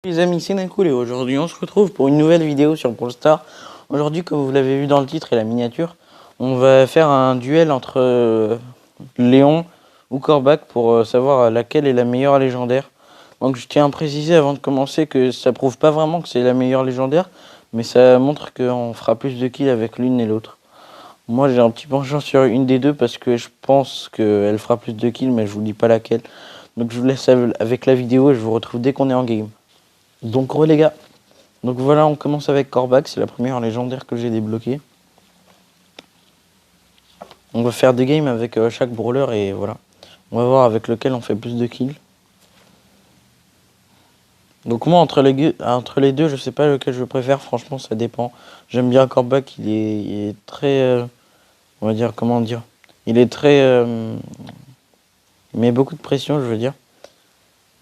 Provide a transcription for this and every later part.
Les amis, c'est Nakoul et aujourd'hui on se retrouve pour une nouvelle vidéo sur Brawl Stars. Aujourd'hui, comme vous l'avez vu dans le titre et la miniature, on va faire un duel entre Léon ou Corbac pour savoir laquelle est la meilleure légendaire. Donc je tiens à préciser avant de commencer que ça prouve pas vraiment que c'est la meilleure légendaire, mais ça montre qu'on fera plus de kills avec l'une et l'autre. Moi j'ai un petit penchant sur une des deux parce que je pense qu'elle fera plus de kills, mais je vous dis pas laquelle. Donc je vous laisse avec la vidéo et je vous retrouve dès qu'on est en game. Donc les gars, donc voilà, on commence avec Corbac, c'est la première légendaire que j'ai débloquée. On va faire des games avec chaque brawler et voilà. On va voir avec lequel on fait plus de kills. Donc moi entre les deux, je sais pas lequel je préfère, franchement ça dépend. J'aime bien Corbac, il est très, on va dire, comment dire, il est très, il met beaucoup de pression, je veux dire.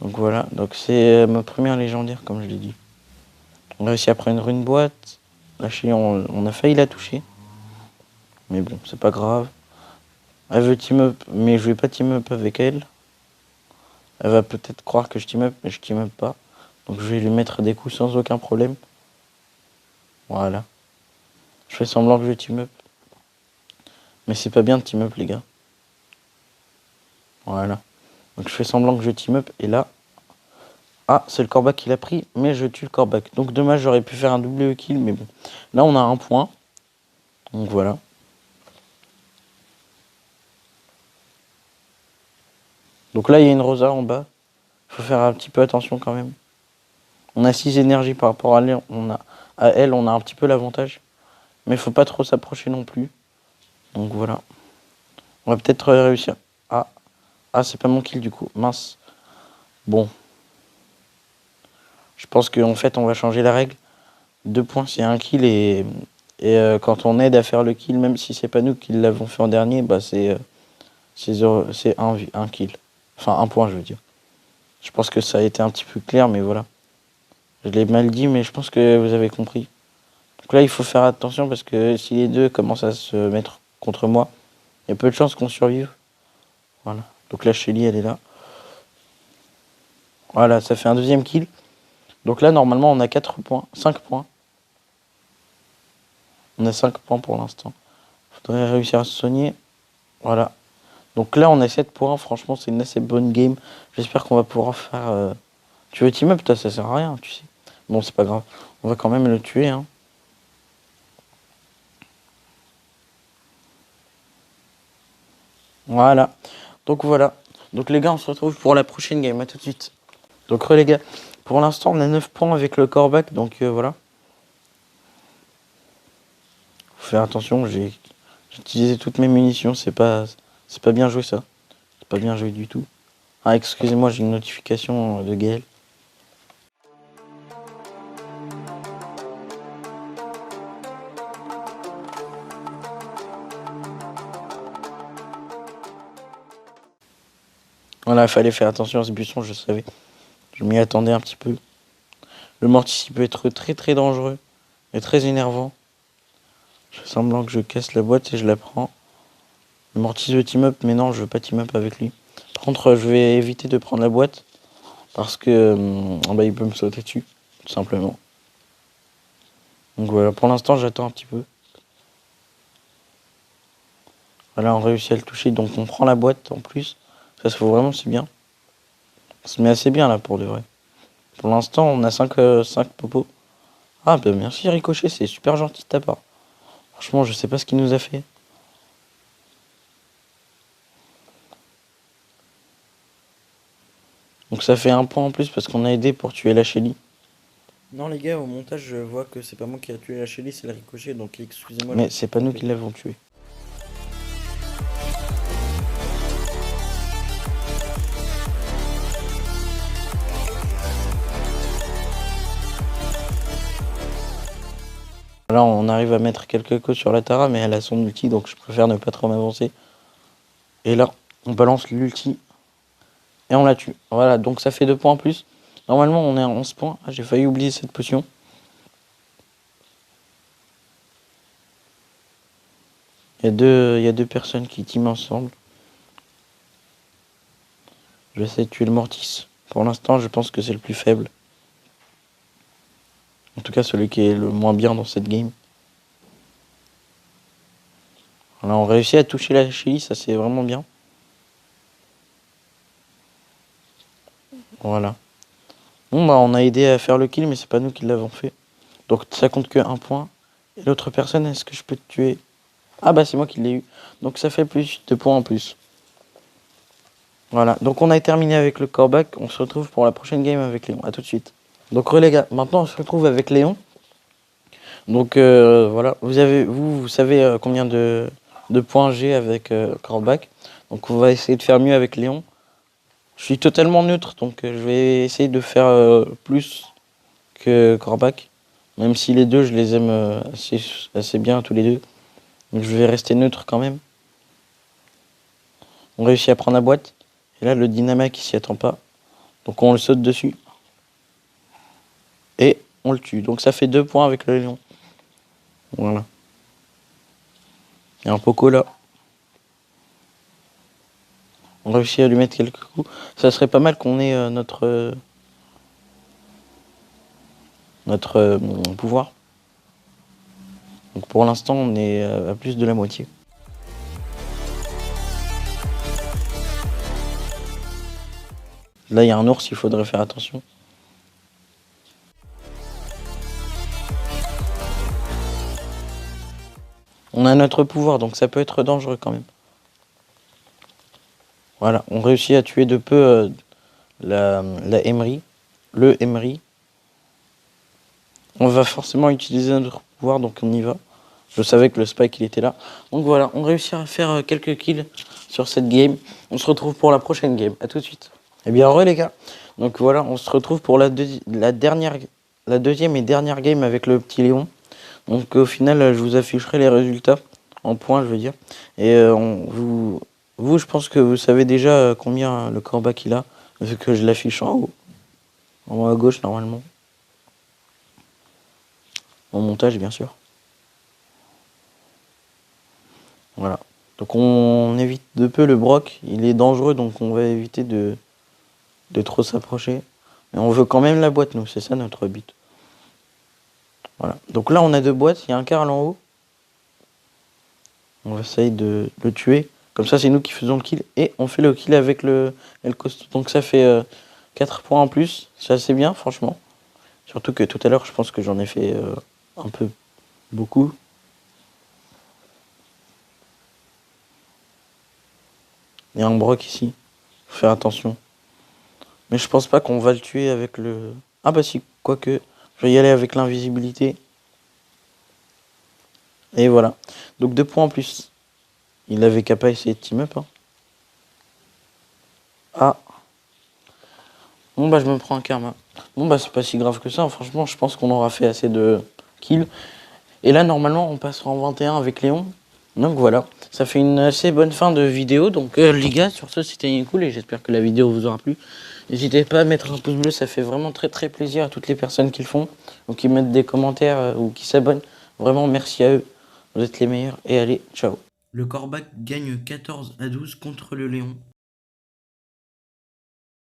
Donc voilà, donc c'est ma première légendaire comme je l'ai dit. On a réussi à prendre une boîte. Là, on a failli la toucher. Mais bon, c'est pas grave. Elle veut team up, mais je vais pas team up avec elle. Elle va peut-être croire que je team up, mais je team up pas. Donc je vais lui mettre des coups sans aucun problème. Voilà. Je fais semblant que je team up. Mais c'est pas bien de team up, les gars. Voilà. Donc je fais semblant que je team up. Et là... Ah, c'est le Corbac qui l'a pris, mais je tue le Corbac. Donc dommage, j'aurais pu faire un double kill, mais bon. Là, on a un point. Donc voilà. Donc là, il y a une Rosa en bas. Faut faire un petit peu attention quand même. On a 6 énergies par rapport à elle, on a un petit peu l'avantage. Mais faut pas trop s'approcher non plus. Donc voilà. On va peut-être réussir. Ah, c'est pas mon kill du coup. Mince. Bon. Je pense qu'en fait, on va changer la règle. 2 points, c'est un kill. Et quand on aide à faire le kill, même si c'est pas nous qui l'avons fait en dernier, bah c'est un kill. Enfin, un point, je veux dire. Je pense que ça a été un petit peu clair, mais voilà. Je l'ai mal dit, mais je pense que vous avez compris. Donc là, il faut faire attention parce que si les deux commencent à se mettre contre moi, il y a peu de chances qu'on survive. Voilà. Donc là, Shelly, elle est là. Voilà, ça fait un deuxième kill. Donc là, normalement, on a 4 points, 5 points. On a 5 points pour l'instant. Faudrait réussir à se soigner. Voilà. Donc là, on a 7 points. Franchement, c'est une assez bonne game. J'espère qu'on va pouvoir faire... Tu veux team up, toi, ça sert à rien, tu sais. Bon, c'est pas grave. On va quand même le tuer, hein. Voilà. Donc voilà. Donc les gars, on se retrouve pour la prochaine game. À tout de suite. Donc les gars, pour l'instant, on a 9 points avec le Corbac. Donc voilà. Faut faire attention, j'ai utilisé toutes mes munitions. C'est pas bien joué ça. C'est pas bien joué du tout. Ah, excusez-moi, j'ai une notification de Gaël. Voilà, il fallait faire attention à ce buisson, je savais. Je m'y attendais un petit peu. Le mortis, il peut être très très dangereux et très énervant. Je fais semblant que je casse la boîte et je la prends. Le mortis veut team up, mais non, je veux pas team up avec lui. Par contre, je vais éviter de prendre la boîte parce que bah, il peut me sauter dessus, tout simplement. Donc voilà, pour l'instant, j'attends un petit peu. Voilà, on réussit à le toucher, donc on prend la boîte en plus. Ça se fait vraiment, c'est bien. Ça se met assez bien là pour de vrai. Pour l'instant, on a 5 popos. Ah, bah merci Ricochet, c'est super gentil de ta part. Franchement, je sais pas ce qu'il nous a fait. Donc ça fait un point en plus parce qu'on a aidé pour tuer la Shelly. Non les gars, au montage je vois que c'est pas moi qui a tué la Shelly, c'est le Ricochet, donc excusez-moi. Mais c'est pas nous qui l'avons tué. Là, on arrive à mettre quelques coups sur la Tara, mais elle a son ulti, donc je préfère ne pas trop m'avancer. Et là, on balance l'ulti. Et on la tue. Voilà, donc ça fait 2 points en plus. Normalement, on est à 11 points. Ah, j'ai failli oublier cette potion. Il y a deux personnes qui teament ensemble. Je vais essayer de tuer le Mortis. Pour l'instant, je pense que c'est le plus faible. En tout cas, celui qui est le moins bien dans cette game. Voilà, on réussit à toucher la Shelly, ça c'est vraiment bien. Voilà. Bon, bah on a aidé à faire le kill, mais c'est pas nous qui l'avons fait. Donc ça compte que 1 point. Et l'autre personne, est-ce que je peux te tuer? Ah bah c'est moi qui l'ai eu. Donc ça fait plus, 2 points en plus. Voilà, donc on a terminé avec le coreback. On se retrouve pour la prochaine game avec Léon. A tout de suite. Donc les gars, maintenant on se retrouve avec Léon. Donc voilà, vous savez combien de points j'ai avec coreback. Donc on va essayer de faire mieux avec Léon. Je suis totalement neutre, donc je vais essayer de faire plus que coreback. Même si les deux, je les aime assez bien tous les deux. Donc je vais rester neutre quand même. On réussit à prendre la boîte. Et là, le dynamite, il s'y attend pas. Donc on le saute dessus. Et on le tue. Donc ça fait 2 points avec le lion. Voilà. Il y a un Poco là. On réussit à lui mettre quelques coups. Ça serait pas mal qu'on ait notre pouvoir. Donc pour l'instant, on est à plus de la moitié. Là, il y a un ours, il faudrait faire attention. On a notre pouvoir, donc ça peut être dangereux quand même. Voilà, on réussit à tuer de peu la Emery, le Emery. On va forcément utiliser notre pouvoir, donc on y va. Je savais que le spike il était là. Donc voilà, on réussit à faire quelques kills sur cette game. On se retrouve pour la prochaine game. A tout de suite. Eh bien, heureux les gars. Donc voilà, on se retrouve pour la deuxième et dernière game avec le petit Léon. Donc au final, je vous afficherai les résultats en points, je veux dire. Et vous, je pense que vous savez déjà combien le coreback il a, vu que je l'affiche en haut à gauche normalement. En montage, bien sûr. Voilà. Donc on évite de peu le Brock. Il est dangereux, donc on va éviter de trop s'approcher. Mais on veut quand même la boîte, nous. C'est ça notre but. Voilà. Donc là, on a 2 boîtes. Il y a un Karl en haut. On va essayer de le tuer. Comme ça, c'est nous qui faisons le kill. Et on fait le kill avec le El Costo. Donc ça fait 4 points en plus. C'est assez bien, franchement. Surtout que tout à l'heure, je pense que j'en ai fait un peu beaucoup. Il y a un Brock ici. Faut faire attention. Mais je pense pas qu'on va le tuer avec le... Ah bah si, quoique. Je vais y aller avec l'invisibilité. Et voilà. Donc 2 points en plus. Il avait qu'à pas essayer de team up. Hein. Ah. Bon bah je me prends un karma. Bon bah c'est pas si grave que ça. Franchement, je pense qu'on aura fait assez de kills. Et là, normalement, on passera en 21 avec Léon. Donc voilà, ça fait une assez bonne fin de vidéo. Donc les gars, sur ce, c'était cool et j'espère que la vidéo vous aura plu. N'hésitez pas à mettre un pouce bleu, ça fait vraiment très très plaisir à toutes les personnes qui le font. Ou qui mettent des commentaires ou qui s'abonnent. Vraiment, merci à eux. Vous êtes les meilleurs. Et allez, ciao. Le Corbac gagne 14 à 12 contre le Léon.